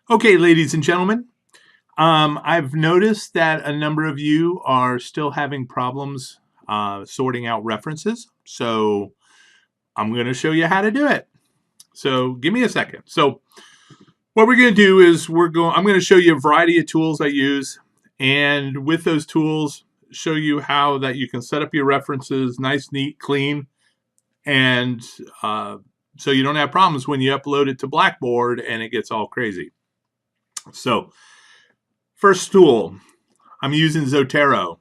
Okay, ladies and gentlemen, I've noticed that a number of you are still having problems sorting out references. So I'm going to show you how to do it. So give me a second. So what we're going to do is I'm going to show you a variety of tools I use, and with those tools, show you how that you can set up your references nice, neat, clean, and so you don't have problems when you upload it to Blackboard and it gets all crazy. So first tool, I'm using Zotero.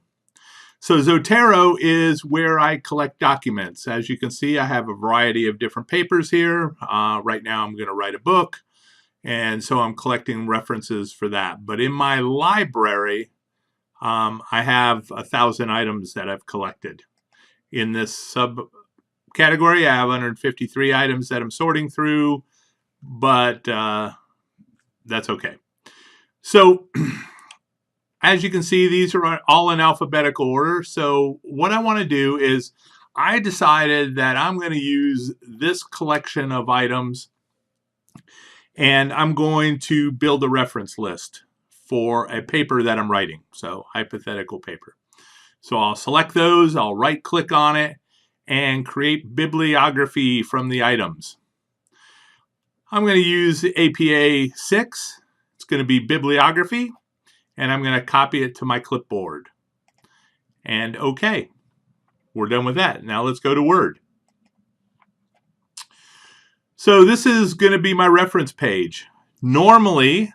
So Zotero is where I collect documents. As you can see, I have a variety of different papers here. Right now I'm going to write a book, and so I'm collecting references for that. But in my library, I have 1,000 items that I've collected. In this subcategory, I have 153 items that I'm sorting through, but that's okay. So as you can see, these are all in alphabetical order. So what I want to do is I decided that I'm going to use this collection of items and I'm going to build a reference list for a paper that I'm writing. So hypothetical paper. So I'll select those, I'll right click on it and create bibliography from the items. I'm going to use APA 6. It's going to be bibliography. And I'm going to copy it to my clipboard. And okay, we're done with that. Now let's go to Word. So this is going to be my reference page. Normally,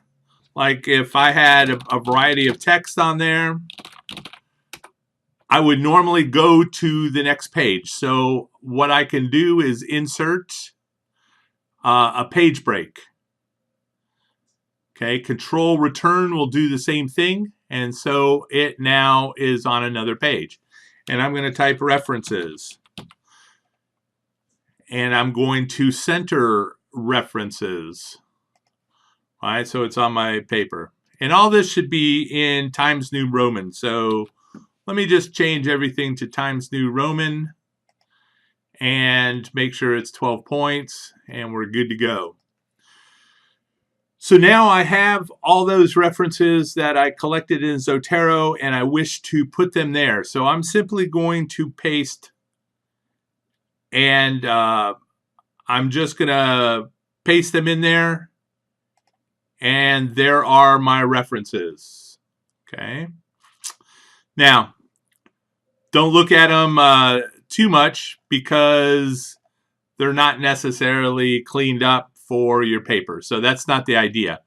like if I had a variety of text on there, I would normally go to the next page. So what I can do is insert a page break. Okay, Control Return will do the same thing. And so it now is on another page. And I'm going to type references. And I'm going to center references. All right, so it's on my paper. And all this should be in Times New Roman. So let me just change everything to Times New Roman and make sure it's 12 points and we're good to go. So now I have all those references that I collected in Zotero and I wish to put them there. So I'm simply going to paste and I'm just going to paste them in there. And there are my references. Okay. Now, don't look at them too much because they're not necessarily cleaned up for your paper. So that's not the idea.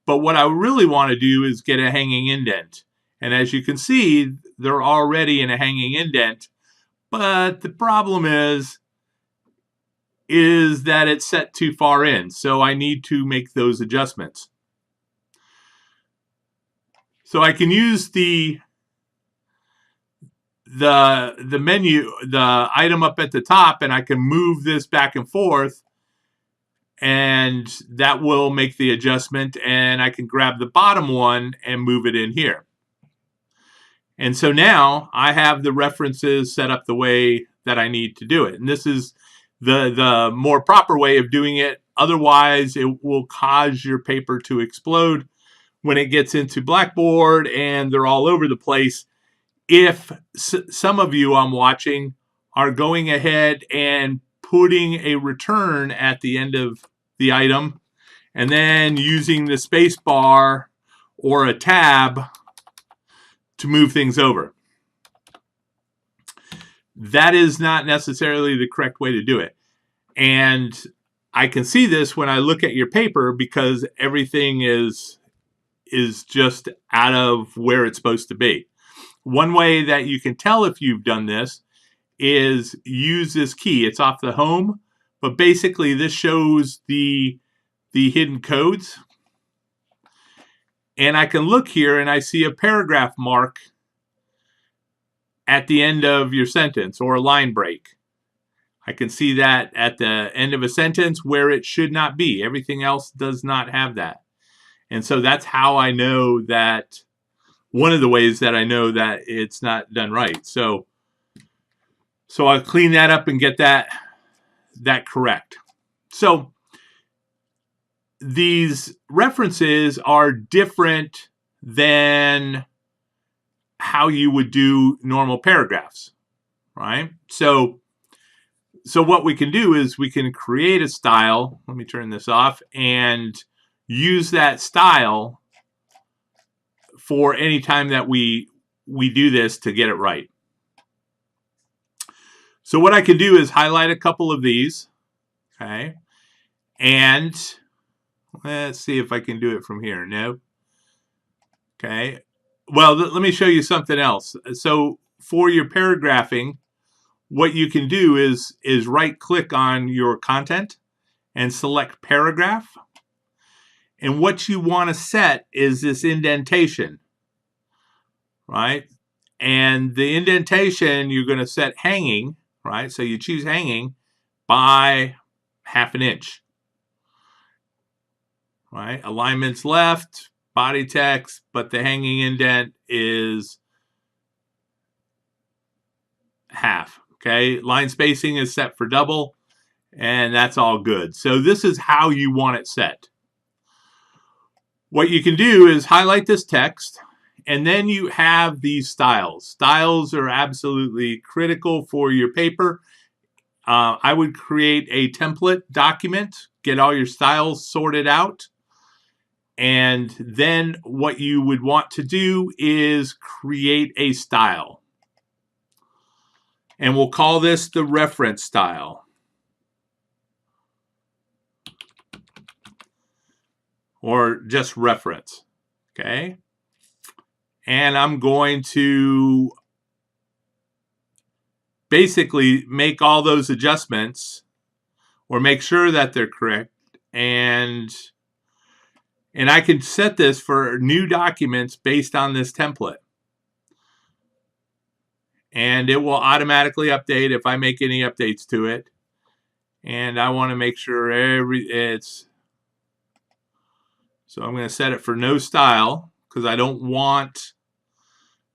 But what I really want to do is get a hanging indent. And as you can see, they're already in a hanging indent. But the problem is that it's set too far in. So I need to make those adjustments. So I can use the menu, the item up at the top, and I can move this back and forth, and that will make the adjustment, and I can grab the bottom one and move it in here. And so now I have the references set up the way that I need to do it. And this is the more proper way of doing it. Otherwise, it will cause your paper to explode when it gets into Blackboard and they're all over the place. If some of you I'm watching are going ahead and putting a return at the end of the item and then using the space bar or a tab to move things over. That is not necessarily the correct way to do it. And I can see this when I look at your paper because everything is just out of where it's supposed to be. One way that you can tell if you've done this is use this key. It's off the home, but basically this shows the hidden codes. And I can look here and I see a paragraph mark at the end of your sentence or a line break. I can see that at the end of a sentence where it should not be. Everything else does not have that. And so that's how I know that, one of the ways that I know that it's not done right. So I'll clean that up and get that correct. So these references are different than how you would do normal paragraphs, right? So what we can do is we can create a style. Let me turn this off and use that style for any time that we do this to get it right. So what I can do is highlight a couple of these, okay? And let's see if I can do it from here. No. Okay. Well, let me show you something else. So for your paragraphing, what you can do is right click on your content and select paragraph. And what you want to set is this indentation, right? And the indentation you're going to set hanging, right? So you choose hanging by 1/2 inch, right? Alignment's left, body text, but the hanging indent is 1/2. Okay, line spacing is set for double, and that's all good. So this is how you want it set. What you can do is highlight this text, and then you have these styles. Styles are absolutely critical for your paper. I would create a template document, get all your styles sorted out, and then what you would want to do is create a style. And we'll call this the reference style. Or just reference. Okay. And I'm going to basically make all those adjustments or make sure that they're correct. And I can set this for new documents based on this template. And it will automatically update if I make any updates to it. And I want to make sure so I'm going to set it for no style because I don't want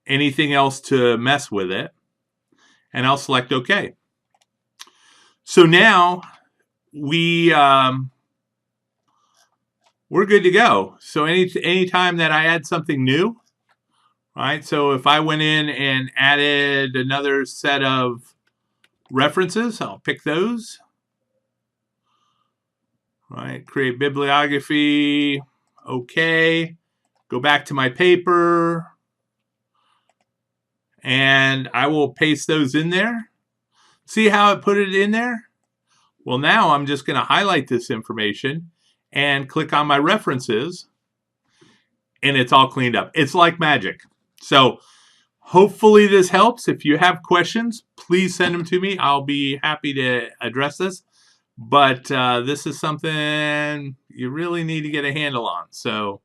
anything else to mess with it. And I'll select OK. So now we're good to go. So any time that I add something new, right? So if I went in and added another set of references, I'll pick those. Right, create bibliography. Okay. Go back to my paper. And I will paste those in there. See how it put it in there? Well, now I'm just going to highlight this information and click on my references. And it's all cleaned up. It's like magic. So hopefully this helps. If you have questions, please send them to me. I'll be happy to address this. But this is something you really need to get a handle on. So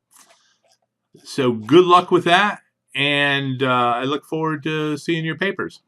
good luck with that. And I look forward to seeing your papers.